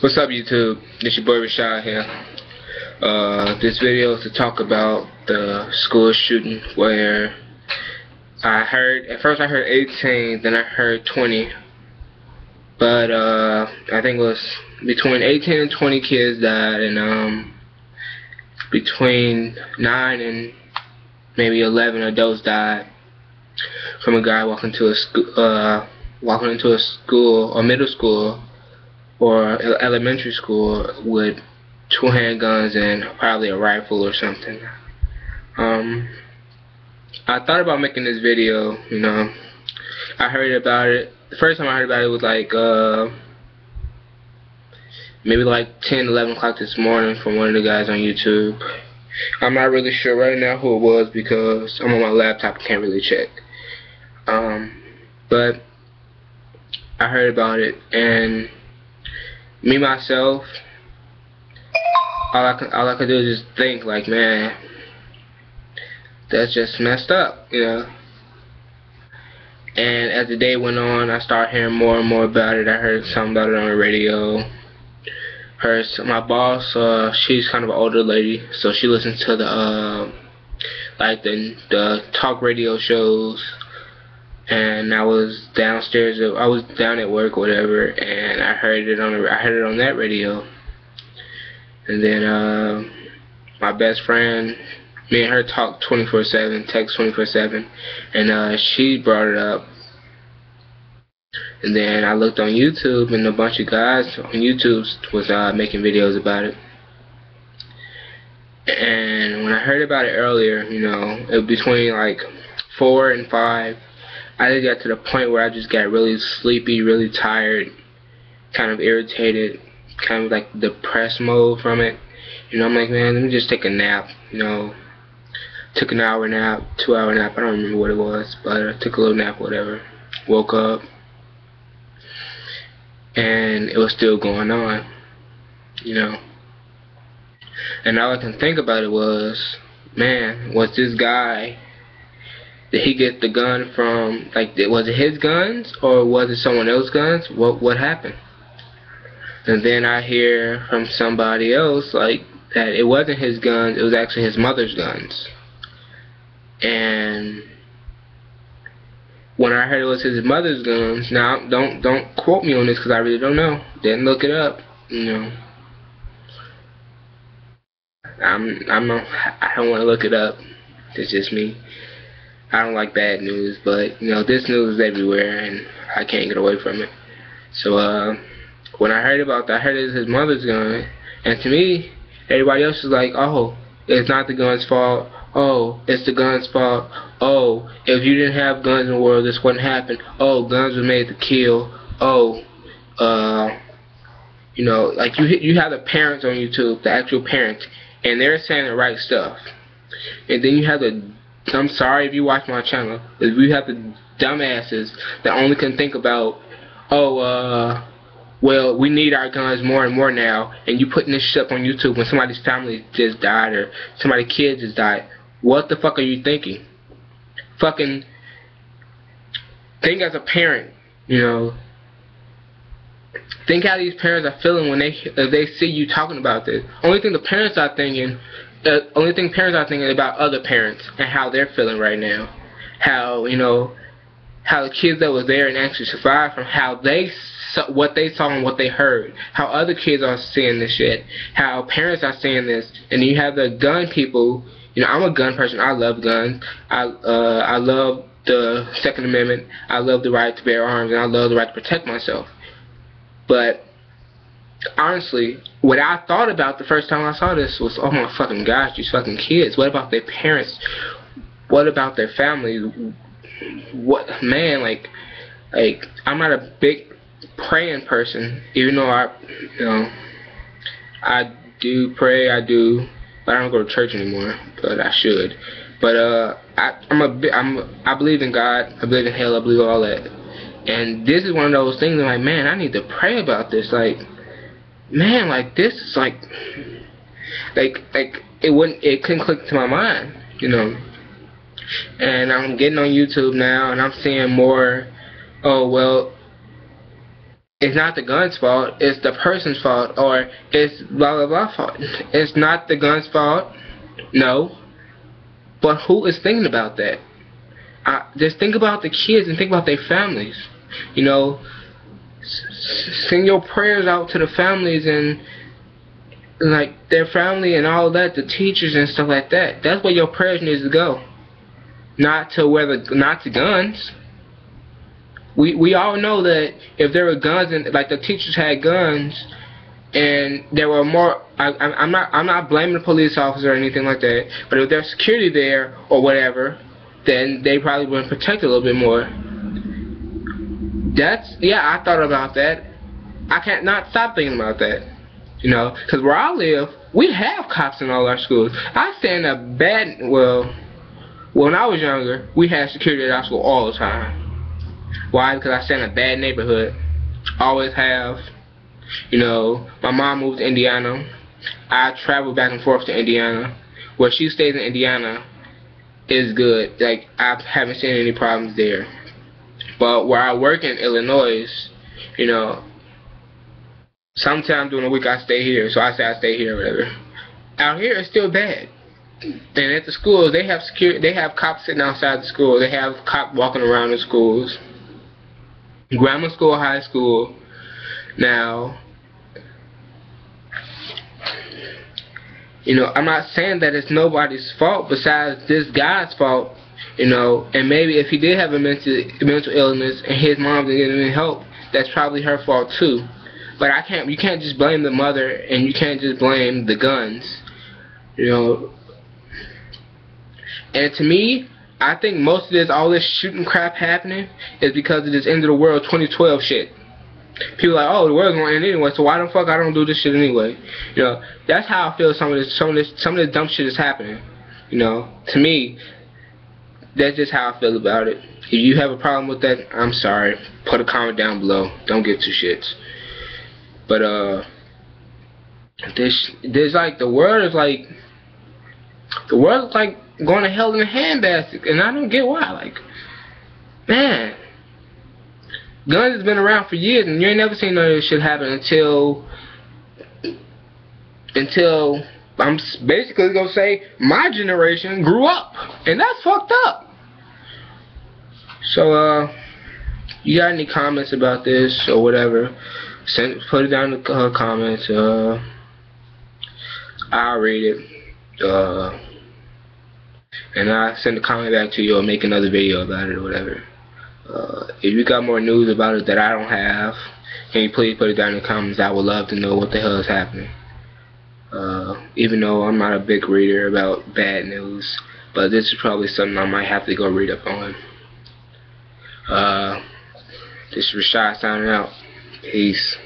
What's up, YouTube? This your boy Rashad here. This video is to talk about the school shooting where at first I heard 18, then I heard 20. But I think it was between 18 and 20 kids died, and between 9 and maybe 11 adults died from a guy walking into a school or middle school or elementary school with 2 handguns and probably a rifle or something. I thought about making this video. I heard about it. The first time I heard about it was like maybe like 10, 11 o'clock this morning from one of the guys on YouTube. I'm not really sure right now who it was because I'm on my laptop and can't really check. But I heard about it, and me myself, all I could do is just think like, man, that's just messed up, And as the day went on, I started hearing more and more about it. I heard something about it on the radio. My boss, she's kind of an older lady, so she listens to the talk radio shows. And I was downstairs. I was down at work, or whatever, and I heard it on that radio. And then my best friend, me and her talk 24/7, text 24/7, and she brought it up. And then I looked on YouTube, and a bunch of guys on YouTube was making videos about it. And when I heard about it earlier, it was between like 4 and 5. I just got to the point where I just got really sleepy, really tired, kind of irritated, kind of like depressed mode from it. I'm like, man, let me just take a nap. Took an hour nap, 2-hour nap, I don't remember what it was, but I took a little nap, whatever. Woke up, and it was still going on, And all I can think about it was, man, was this guy, did he get the gun from, was it his guns or was it someone else's guns? What happened? And then I hear from somebody else that it wasn't his guns, it was actually his mother's guns. And when I heard it was his mother's guns, now don't quote me on this because I really don't know. Didn't look it up, I don't want to look it up. It's just me. I don't like bad news, but this news is everywhere, and I can't get away from it. So when I heard about that, I heard it was his mother's gun, and to me, everybody else was like, oh, it's not the gun's fault. Oh, it's the gun's fault. Oh, if you didn't have guns in the world, this wouldn't happen. Oh, guns were made to kill. Oh, you have the parents on YouTube, the actual parents, and they're saying the right stuff. And then you have I'm sorry if you watch my channel, but we have the dumbasses that only can think about, well, we need our guns more and more now, and you putting this shit up on YouTube when somebody's family just died or somebody's kid just died. What the fuck are you thinking? Fucking think as a parent, Think how these parents are feeling when they see you talking about this. Only thing parents are thinking about other parents and how they're feeling right now. How how the kids that was there and actually survived from what they saw and what they heard. How other kids are seeing this shit. How parents are seeing this. And you have the gun people. I'm a gun person. I love guns. I love the Second Amendment. I love the right to bear arms, and I love the right to protect myself. But honestly, what I thought about the first time I saw this was, oh my fucking gosh, these fucking kids. What about their parents? What about their family? What, man, I'm not a big praying person, even though I do pray, but I don't go to church anymore, but I should. But I believe in God, I believe in hell, I believe all that. And this is one of those things I'm like, man, I need to pray about this. Man, this is it couldn't click to my mind, And I'm getting on YouTube now, and I'm seeing more, oh well, it's not the gun's fault, it's the person's fault, or it's blah blah blah fault. It's not the gun's fault, no. But who is thinking about that? Just think about the kids and think about their families. You know, send your prayers out to the families and like their family and all that, the teachers and stuff like that. That's where your prayers need to go. Not to guns. We all know that if there were guns and like the teachers had guns and there were more, I'm not blaming the police officer or anything like that, but if there's security there or whatever, then they probably would protect a little bit more. Yeah, I thought about that. I can't not stop thinking about that. You know, because where I live, we have cops in all our schools. I stay in a bad, well, when I was younger, we had security at our school all the time. Why? Because I stay in a bad neighborhood. Always have. You know, my mom moved to Indiana. I travel back and forth to Indiana. Where she stays in Indiana is good. Like, I haven't seen any problems there. But where I work in Illinois, you know, sometime during the week I stay here. So I say I stay here or whatever. Out here it's still bad. And at the schools, they have security. They have cops sitting outside the school. They have cops walking around the schools. Grammar school, high school. Now, you know, I'm not saying that it's nobody's fault besides this guy's fault, you know, and maybe if he did have a mental illness and his mom didn't get him any help, that's probably her fault too. But you can't just blame the mother and you can't just blame the guns, you know. And to me, I think most of all this shooting crap happening is because of this end of the world 2012 shit. People are like, oh, the world's gonna end anyway, so why the fuck I don't do this shit anyway? You know, that's how I feel some of this dumb shit is happening. You know, to me, that's just how I feel about it. If you have a problem with that, I'm sorry. Put a comment down below. Don't give two shits. But there's like the world is like going to hell in a handbasket, and I don't get why. Like, man, guns has been around for years, and you ain't never seen none of this shit happen until I'm basically gonna say my generation grew up, and that's fucked up. So you got any comments about this or whatever? Put it down in the comments. I'll read it. And I'll send a comment back to you or make another video about it or whatever. If you got more news about it that I don't have, can you please put it down in the comments? I would love to know what the hell is happening. Even though I'm not a big reader about bad news, but this is probably something I might have to go read up on. This is Rashad signing out. Peace.